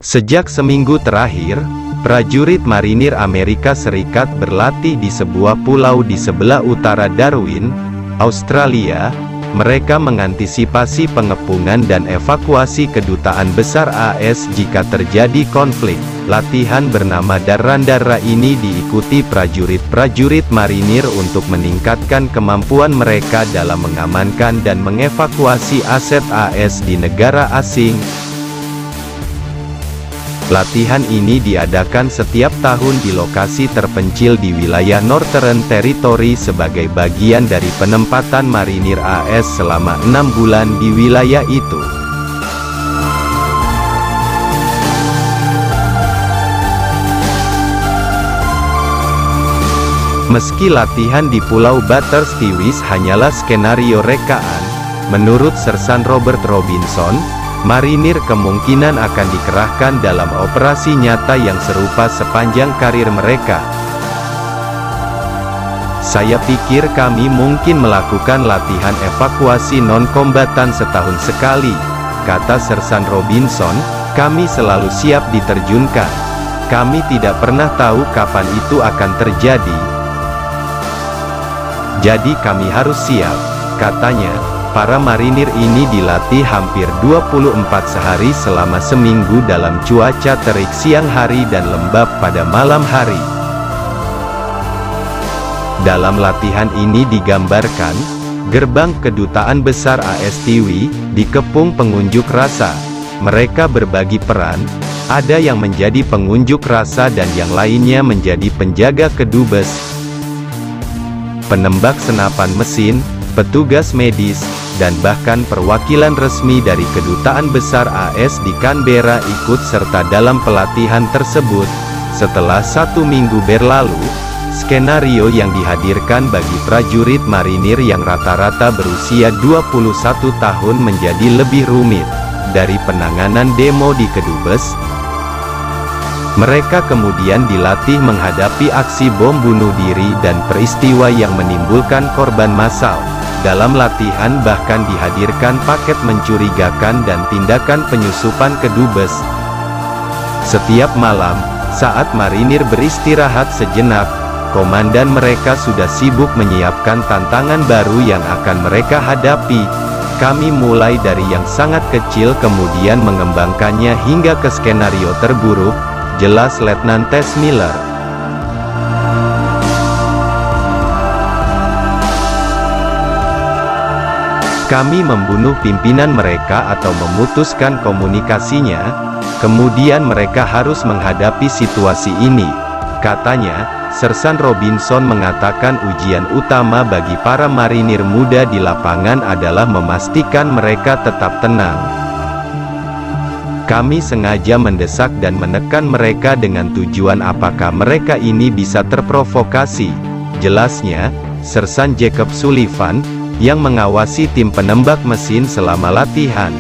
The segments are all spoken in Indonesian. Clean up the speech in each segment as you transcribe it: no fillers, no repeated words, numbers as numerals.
Sejak seminggu terakhir, prajurit marinir Amerika Serikat berlatih di sebuah pulau di sebelah utara Darwin, Australia. Mereka mengantisipasi pengepungan dan evakuasi kedutaan besar AS jika terjadi konflik. Latihan bernama Darandara ini diikuti prajurit-prajurit marinir untuk meningkatkan kemampuan mereka dalam mengamankan dan mengevakuasi aset AS di negara asing. Latihan ini diadakan setiap tahun di lokasi terpencil di wilayah Northern Territory sebagai bagian dari penempatan marinir AS selama 6 bulan di wilayah itu. Meski latihan di Pulau Bathurst Stewart hanyalah skenario rekaan, menurut Sersan Robert Robinson, marinir kemungkinan akan dikerahkan dalam operasi nyata yang serupa sepanjang karir mereka. Saya pikir kami mungkin melakukan latihan evakuasi non-kombatan setahun sekali, kata Sersan Robinson. Kami selalu siap diterjunkan. Kami tidak pernah tahu kapan itu akan terjadi. Jadi kami harus siap, katanya. Para marinir ini dilatih hampir 24 sehari selama seminggu dalam cuaca terik siang hari dan lembab pada malam hari. Dalam latihan ini digambarkan, gerbang kedutaan besar AS Tiwi dikepung pengunjuk rasa. Mereka berbagi peran, ada yang menjadi pengunjuk rasa dan yang lainnya menjadi penjaga kedubes, penembak senapan mesin, petugas medis, dan bahkan perwakilan resmi dari kedutaan besar AS di Canberra ikut serta dalam pelatihan tersebut. Setelah 1 minggu berlalu, skenario yang dihadirkan bagi prajurit marinir yang rata-rata berusia 21 tahun menjadi lebih rumit. Dari penanganan demo di kedubes, mereka kemudian dilatih menghadapi aksi bom bunuh diri dan peristiwa yang menimbulkan korban massal. Dalam latihan bahkan dihadirkan paket mencurigakan dan tindakan penyusupan kedubes. Setiap malam, saat marinir beristirahat sejenak, komandan mereka sudah sibuk menyiapkan tantangan baru yang akan mereka hadapi. Kami mulai dari yang sangat kecil kemudian mengembangkannya hingga ke skenario terburuk, jelas Letnan Tess Miller. Kami membunuh pimpinan mereka atau memutuskan komunikasinya, kemudian mereka harus menghadapi situasi ini, katanya. Sersan Robinson mengatakan ujian utama bagi para marinir muda di lapangan adalah memastikan mereka tetap tenang. Kami sengaja mendesak dan menekan mereka dengan tujuan apakah mereka ini bisa terprovokasi, jelasnya. Sersan Jacob Sullivan, yang mengawasi tim penembak mesin selama latihan,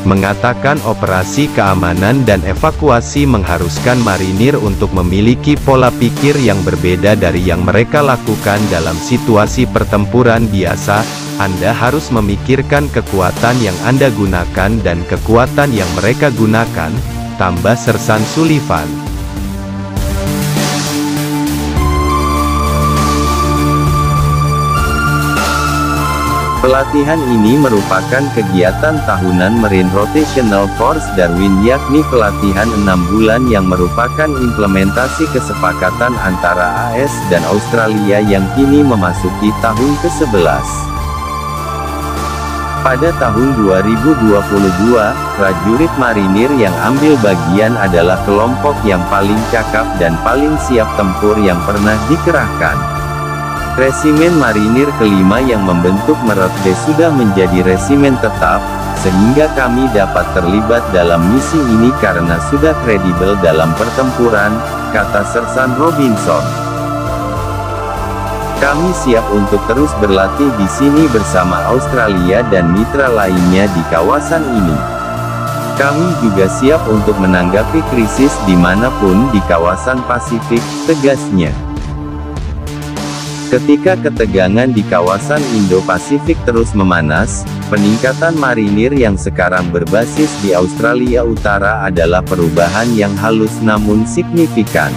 mengatakan operasi keamanan dan evakuasi mengharuskan marinir untuk memiliki pola pikir yang berbeda dari yang mereka lakukan dalam situasi pertempuran biasa. Anda harus memikirkan kekuatan yang Anda gunakan dan kekuatan yang mereka gunakan, tambah Sersan Sullivan. Pelatihan ini merupakan kegiatan tahunan Marine Rotational Force Darwin, yakni pelatihan 6 bulan yang merupakan implementasi kesepakatan antara AS dan Australia yang kini memasuki tahun ke-11. Pada tahun 2022, prajurit marinir yang ambil bagian adalah kelompok yang paling cakap dan paling siap tempur yang pernah dikerahkan. Resimen marinir kelima yang membentuk Meretbe sudah menjadi resimen tetap, sehingga kami dapat terlibat dalam misi ini karena sudah kredibel dalam pertempuran, kata Sersan Robinson. Kami siap untuk terus berlatih di sini bersama Australia dan mitra lainnya di kawasan ini. Kami juga siap untuk menanggapi krisis dimanapun di kawasan Pasifik, tegasnya. Ketika ketegangan di kawasan Indo-Pasifik terus memanas, peningkatan marinir yang sekarang berbasis di Australia Utara adalah perubahan yang halus namun signifikan.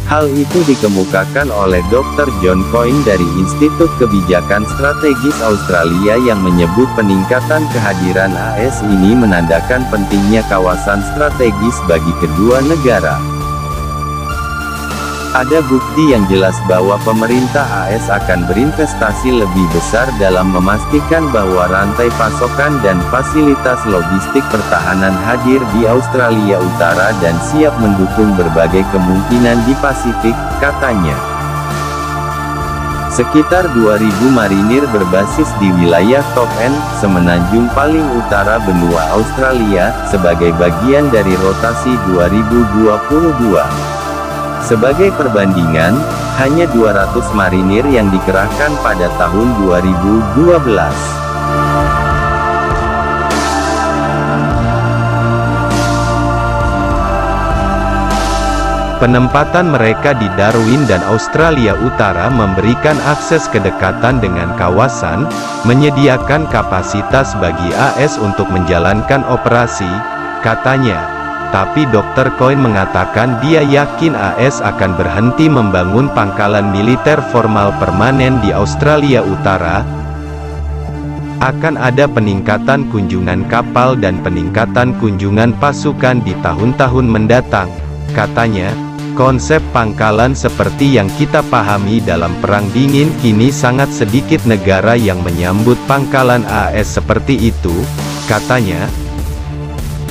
Hal itu dikemukakan oleh Dr. John Coyne dari Institut Kebijakan Strategis Australia yang menyebut peningkatan kehadiran AS ini menandakan pentingnya kawasan strategis bagi kedua negara. Ada bukti yang jelas bahwa pemerintah AS akan berinvestasi lebih besar dalam memastikan bahwa rantai pasokan dan fasilitas logistik pertahanan hadir di Australia Utara dan siap mendukung berbagai kemungkinan di Pasifik, katanya. Sekitar 2.000 marinir berbasis di wilayah Top End, semenanjung paling utara benua Australia, sebagai bagian dari rotasi 2022. Sebagai perbandingan, hanya 200 marinir yang dikerahkan pada tahun 2012. Penempatan mereka di Darwin dan Australia Utara memberikan akses kedekatan dengan kawasan, menyediakan kapasitas bagi AS untuk menjalankan operasi, katanya. Tapi Dr. Coyne mengatakan dia yakin AS akan berhenti membangun pangkalan militer formal permanen di Australia Utara. Akan ada peningkatan kunjungan kapal dan peningkatan kunjungan pasukan di tahun-tahun mendatang, katanya. Konsep pangkalan seperti yang kita pahami dalam Perang Dingin kini sangat sedikit negara yang menyambut pangkalan AS seperti itu, katanya.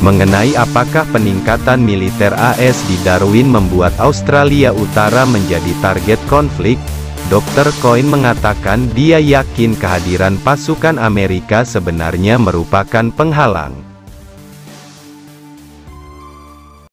Mengenai apakah peningkatan militer AS di Darwin membuat Australia Utara menjadi target konflik, Dr. Coyne mengatakan dia yakin kehadiran pasukan Amerika sebenarnya merupakan penghalang.